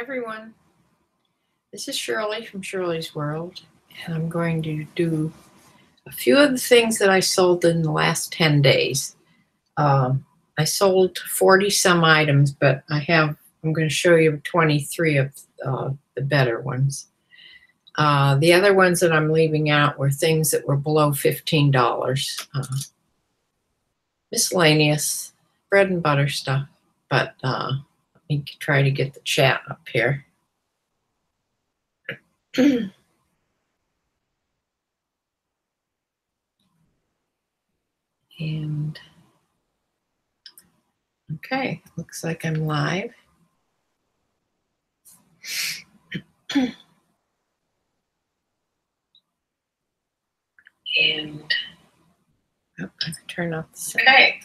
Everyone, this is Shirley from Shirley's World, and I'm going to do a few of the things that I sold in the last 10 days. I sold 40 some items, but I'm going to show you 23 of the better ones. The other ones that I'm leaving out were things that were below $15. Miscellaneous, bread and butter stuff, but let me try to get the chat up here. And okay, looks like I'm live. And I can turn off the sound. Okay.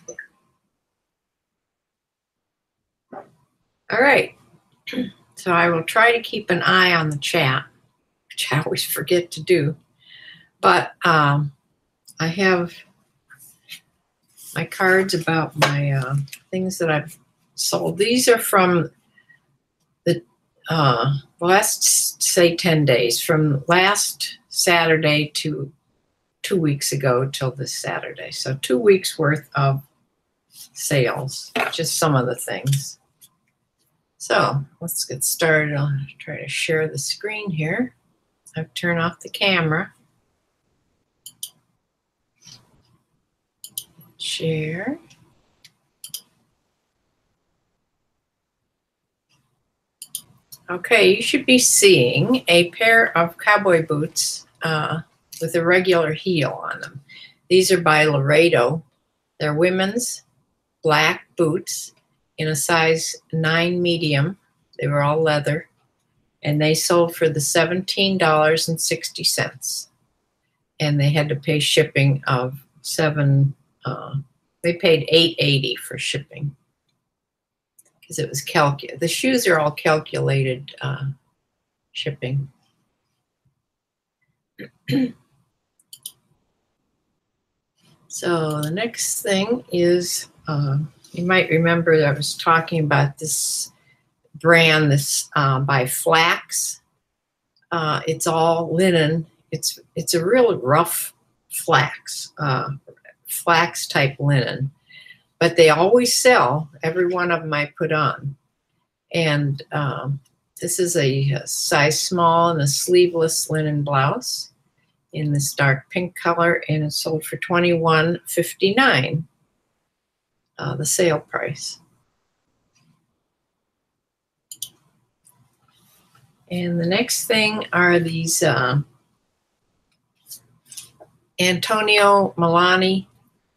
All right. So I will try to keep an eye on the chat, which I always forget to do. But I have my cards about my things that I've sold. These are from the last, say, 10 days, from last Saturday to 2 weeks ago till this Saturday. So 2 weeks worth of sales, just some of the things. So let's get started. I'll try to share the screen here. I've turned off the camera. Share. Okay, you should be seeing a pair of cowboy boots with a regular heel on them. These are by Laredo. They're women's black boots in a size 9 medium. They were all leather, and they sold for the $17.60. And they had to pay shipping of they paid $8.80 for shipping because it was calculated. The shoes are all calculated shipping. So the next thing is, you might remember that I was talking about this brand, by Flax. It's all linen. It's a real rough flax, flax type linen, but they always sell. Every one of them I put on. And this is a size small and a sleeveless linen blouse in this dark pink color, and it's sold for $21.59, the sale price. And the next thing are these Antonio Milani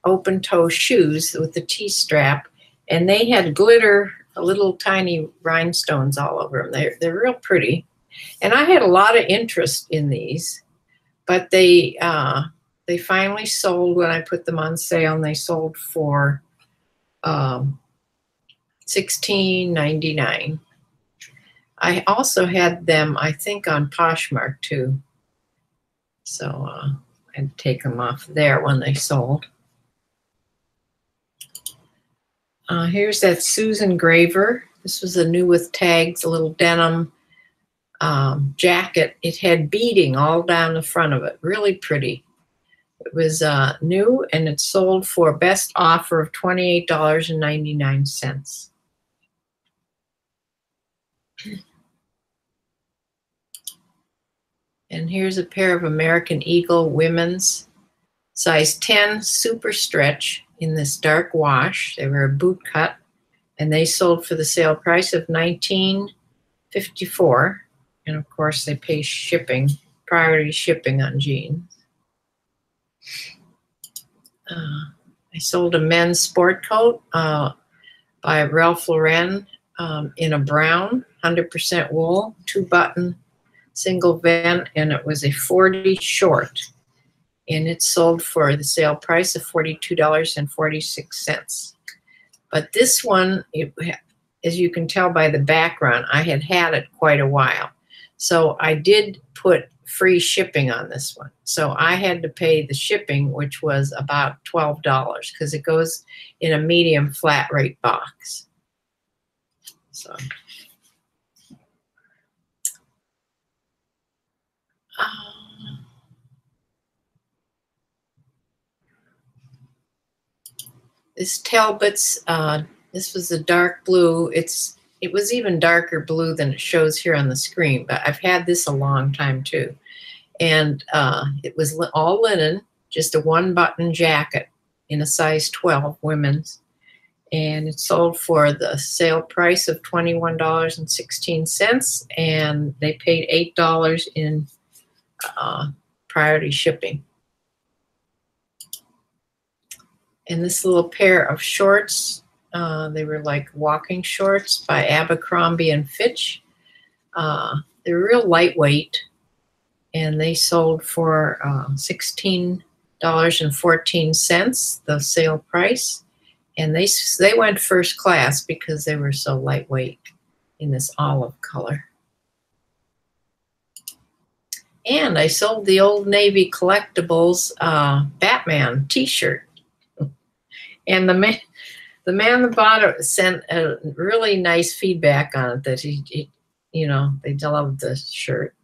open toe shoes with the T-strap, and they had glitter, little tiny rhinestones all over them. They're real pretty, and I had a lot of interest in these, but they finally sold when I put them on sale, and they sold for $16.99. I also had them, I think, on Poshmark too, so I'd take them off there when they sold. Here's that Susan Graver. This was a new with tags, a little denim jacket. It had beading all down the front of it. Really pretty. It was new, and it sold for best offer of $28.99. And here's a pair of American Eagle women's size 10 super stretch in this dark wash. They were a boot cut, and they sold for the sale price of $19.54. And of course, they pay shipping, priority shipping on jeans. I sold a men's sport coat by Ralph Lauren in a brown, 100% wool, 2-button, single vent, and it was a 40 short. And it sold for the sale price of $42.46. But this one, as you can tell by the background, I had it quite a while. So I did put free shipping on this one. So I had to pay the shipping, which was about $12, because it goes in a medium flat rate box. So This Talbot's, this was a dark blue. It was even darker blue than it shows here on the screen, but I've had this a long time too. And it was all linen, just a one-button jacket in a size 12, women's. And it sold for the sale price of $21.16, and they paid $8 in priority shipping. And this little pair of shorts, they were like walking shorts by Abercrombie and Fitch. They're real lightweight, and they sold for $16.14, the sale price. And they went first class because they were so lightweight in this olive color. And I sold the Old Navy Collectibles Batman t-shirt. And the man that bought it sent a really nice feedback on it, that he you know, they loved the shirt.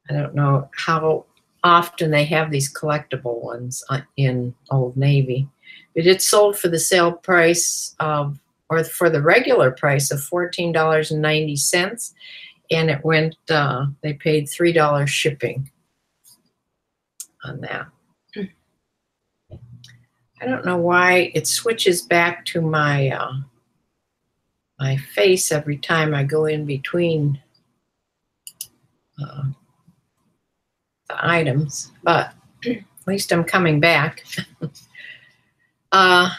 I don't know how often they have these collectible ones in Old Navy. But it sold for the sale price of, or for the regular price of $14.90, and it went, they paid $3 shipping on that. I don't know why it switches back to my my face every time I go in between the items, but at least I'm coming back.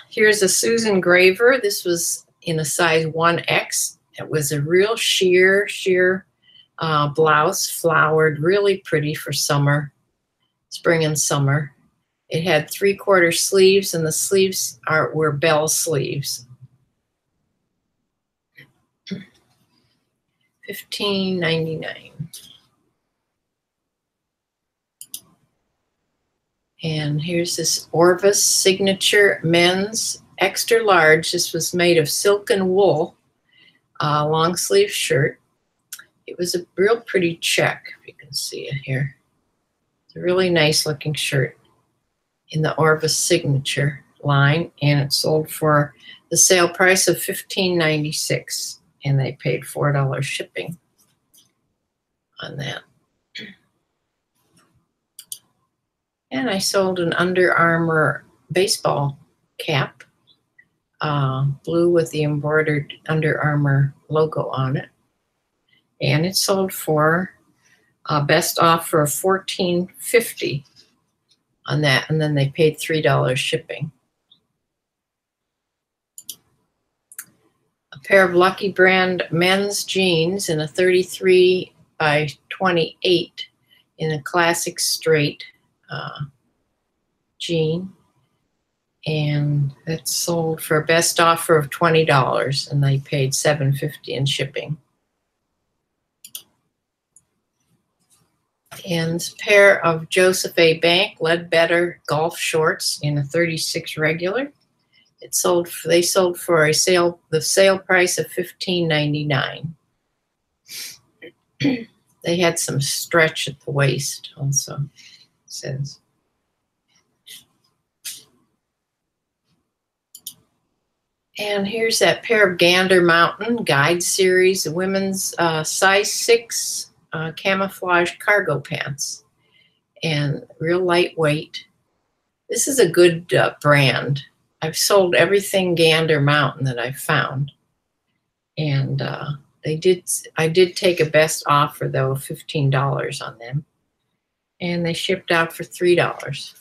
Here's a Susan Graver. This was in a size 1X. It was a real sheer blouse, flowered, really pretty for summer, spring and summer. It had 3/4 sleeves, and the sleeves were bell sleeves. $15.99. And here's this Orvis Signature Men's Extra Large. This was made of silk and wool, long sleeve shirt. It was a real pretty check, if you can see it here. It's a really nice looking shirt in the Orvis Signature line, and it sold for the sale price of $15.96, and they paid $4 shipping on that. And I sold an Under Armour baseball cap, blue with the embroidered Under Armour logo on it. And it sold for best offer of $14.50 on that, and then they paid $3 shipping. A pair of Lucky Brand men's jeans in a 33 by 28 in a classic straight jean, and that sold for a best offer of $20, and they paid $7.50 in shipping. And this pair of Joseph A. Bank Ledbetter golf shorts in a 36 regular. It sold. They sold for the sale price of $15.99. They had some stretch at the waist also, it says. And here's that pair of Gander Mountain Guide Series women's size 6 camouflage cargo pants, and real lightweight. This is a good brand. I've sold everything Gander Mountain that I've found, and I did take a best offer though of $15 on them, and they shipped out for $3.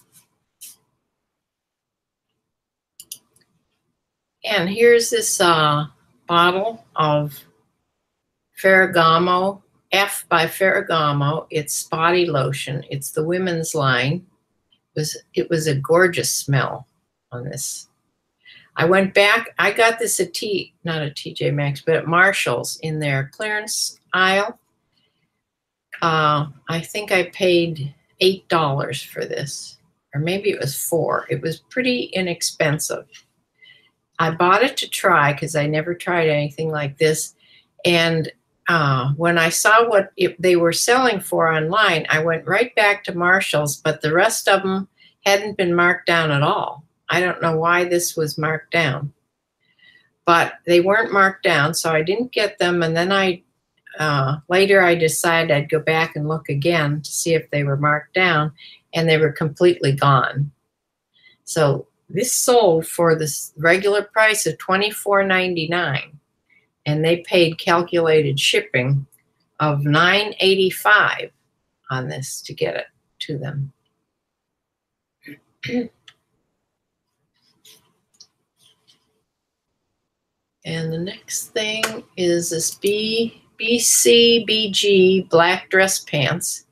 And here's this bottle of Ferragamo, F by Ferragamo. It's body lotion. It's the women's line. It was a gorgeous smell on this. I went back. I got this at not at TJ Maxx, but at Marshall's in their clearance aisle. I think I paid $8 for this, or maybe it was $4. It was pretty inexpensive. I bought it to try because I never tried anything like this. And when I saw what they were selling for online, I went right back to Marshall's, but the rest of them hadn't been marked down at all. I don't know why this was marked down, but they weren't marked down, so I didn't get them. And then later I decided I'd go back and look again to see if they were marked down, and they were completely gone. So this sold for this regular price of $24.99, and they paid calculated shipping of $9.85 on this to get it to them. And the next thing is this BCBG black dress pants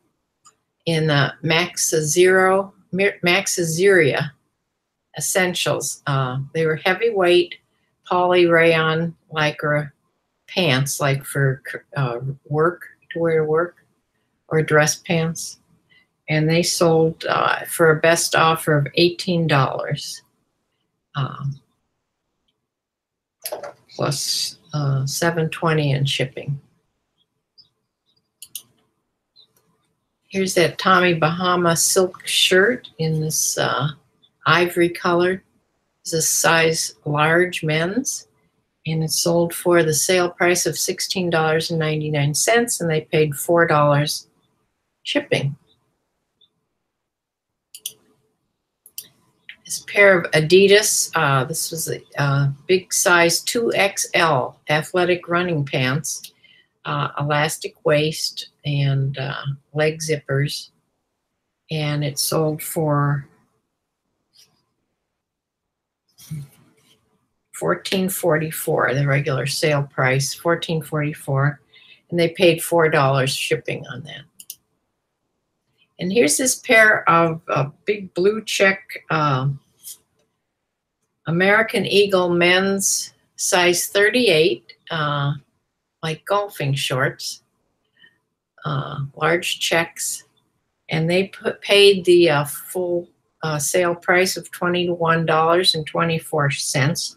in the Maxazeria Essentials. They were heavyweight poly rayon lycra pants, like for work, to wear to work, or dress pants. And they sold for a best offer of $18. Plus $7.20 in shipping. Here's that Tommy Bahama silk shirt in this ivory color. It's a size large men's, and it sold for the sale price of $16.99, and they paid $4 shipping. This pair of Adidas, this was a big size 2XL athletic running pants, elastic waist and leg zippers, and it sold for $14.44, the regular sale price, $14.44, and they paid $4 shipping on that. And here's this pair of big blue check American Eagle men's size 38, like golfing shorts, large checks, and they paid the full sale price of $21.24.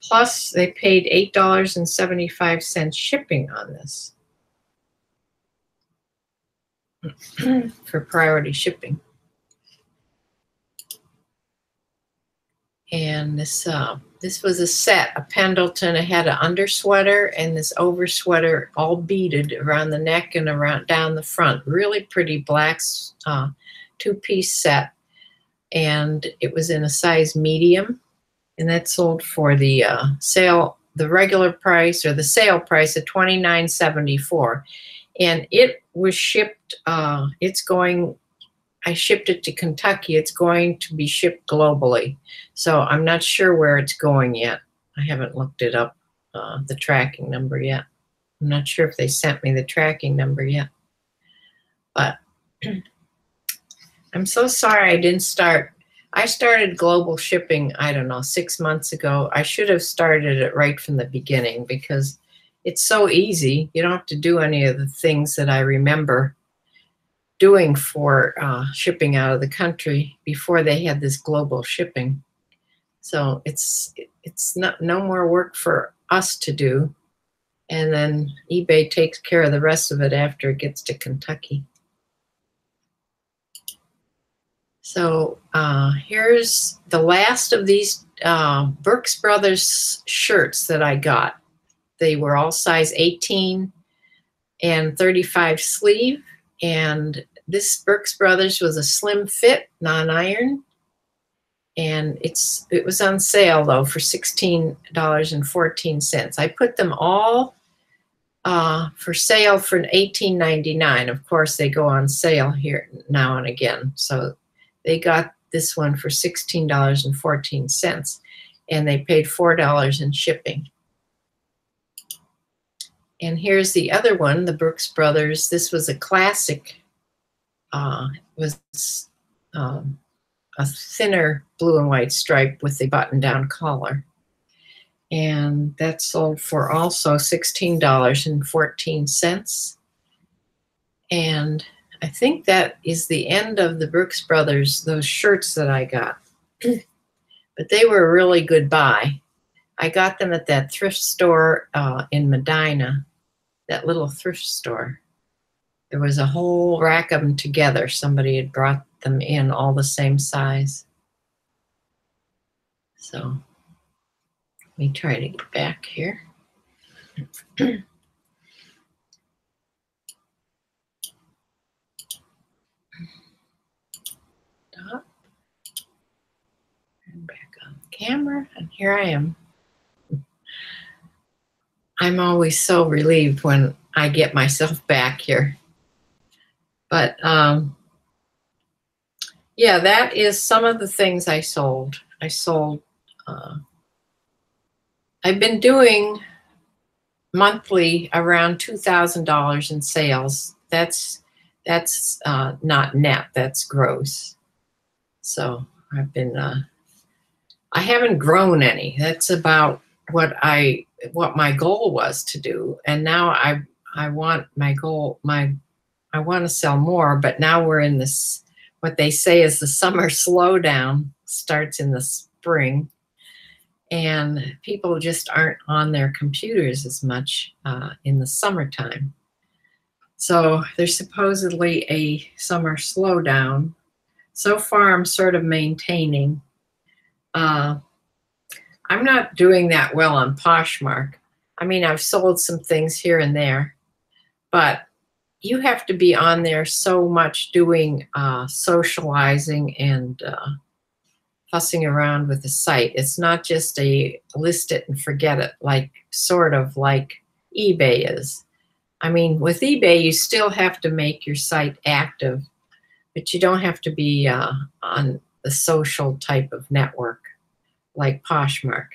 Plus, they paid $8.75 shipping on this. For priority shipping. And this was a set, a Pendleton. It had an under sweater and this over sweater, all beaded around the neck and around down the front. Really pretty black two-piece set, and it was in a size medium, and that sold for the regular price, or the sale price, of $29.74. And it was shipped, I shipped it to Kentucky. It's going to be shipped globally. So I'm not sure where it's going yet. I haven't looked it up, the tracking number yet. I'm not sure if they sent me the tracking number yet. But I'm so sorry I didn't start. I started global shipping, I don't know, 6 months ago. I should have started it right from the beginning, because it's so easy. You don't have to do any of the things that I remember doing for shipping out of the country before they had this global shipping. So it's no more work for us to do. And then eBay takes care of the rest of it after it gets to Kentucky. So here's the last of these Brooks Brothers shirts that I got. They were all size 18 and 35 sleeve, and this Brooks Brothers was a slim fit, non-iron, and it was on sale though for $16.14. I put them all for sale for $18.99. Of course, they go on sale here now and again. So they got this one for $16.14, and they paid $4 in shipping. And here's the other one, the Brooks Brothers. This was a classic. It was a thinner blue and white stripe with the button-down collar. And that sold for also $16.14. And I think that is the end of the Brooks Brothers, those shirts that I got. But they were a really good buy. I got them at that thrift store in Medina, that little thrift store. There was a whole rack of them together. Somebody had brought them in all the same size. So let me try to get back here. Stop. And back on the camera, and here I am. I'm always so relieved when I get myself back here. But yeah, that is some of the things I sold. I've been doing monthly around $2,000 in sales. That's not net, that's gross. So I've been, I haven't grown any. That's about what my goal was to do. And now I want my goal, I want to sell more, but now we're in this, what they say is the summer slowdown starts in the spring, and people just aren't on their computers as much in the summertime. So there's supposedly a summer slowdown. So far, I'm sort of maintaining. I'm not doing that well on Poshmark. I mean, I've sold some things here and there, but you have to be on there so much doing socializing and fussing around with the site. It's not just a list it and forget it, like sort of like eBay is. I mean, with eBay, you still have to make your site active, but you don't have to be on the social type of network like Poshmark.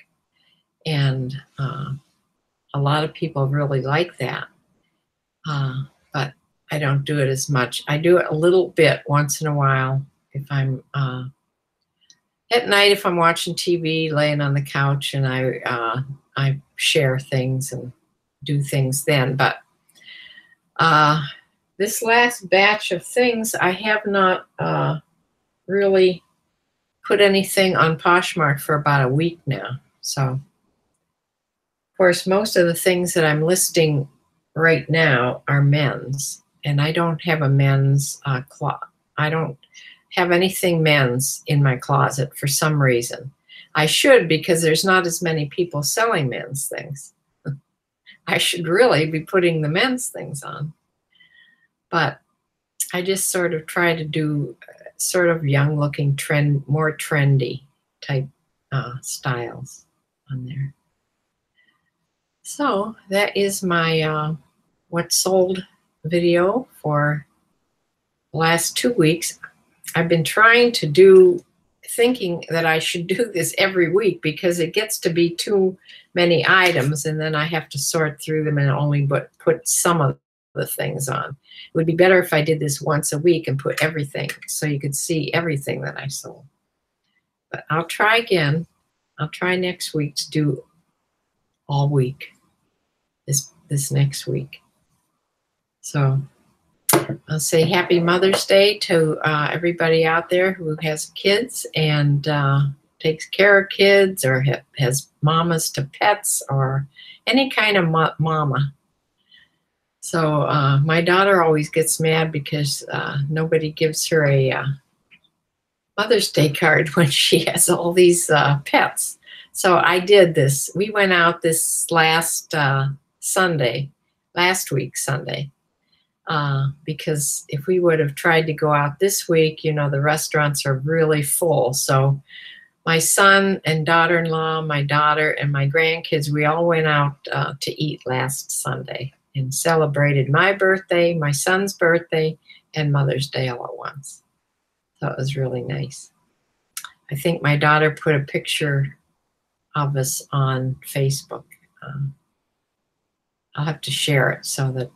And a lot of people really like that. But I don't do it as much. I do it a little bit once in a while if I'm at night, if I'm watching TV, laying on the couch, and I share things and do things then. But this last batch of things, I have not really put anything on Poshmark for about a week now. So, of course, most of the things that I'm listing right now are men's, and I don't have a men's closet. I don't have anything men's in my closet for some reason. I should, because there's not as many people selling men's things. I should really be putting the men's things on. But I just sort of try to do sort of young looking trend, more trendy type styles on there. So that is my what sold video for the last 2 weeks. I've been trying to do, thinking that I should do this every week because it gets to be too many items, and then I have to sort through them and only put some of the things on. It would be better if I did this once a week and put everything so you could see everything that I sold. But I'll try again. I'll try next week to do all week, this next week. So I'll say happy Mother's Day to everybody out there who has kids and takes care of kids, or has mamas to pets, or any kind of mama. So my daughter always gets mad because nobody gives her a Mother's Day card when she has all these pets. So I did this. We went out this last week Sunday. Because if we would have tried to go out this week, you know, the restaurants are really full. So my son and daughter-in-law, my daughter, and my grandkids, we all went out to eat last Sunday and celebrated my birthday, my son's birthday, and Mother's Day all at once. So it was really nice. I think my daughter put a picture of us on Facebook. I'll have to share it so that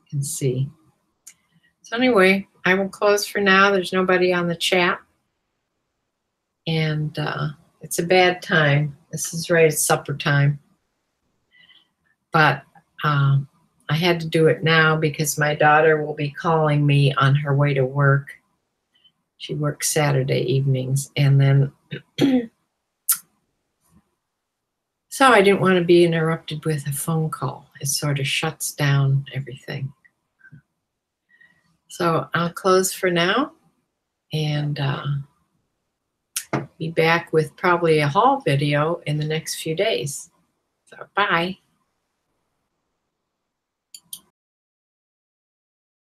can see. So anyway, I will close for now. There's nobody on the chat, and it's a bad time. This is right at supper time, but I had to do it now because my daughter will be calling me on her way to work. She works Saturday evenings, and then so I didn't want to be interrupted with a phone call. It sort of shuts down everything. So I'll close for now, and be back with probably a haul video in the next few days. So bye.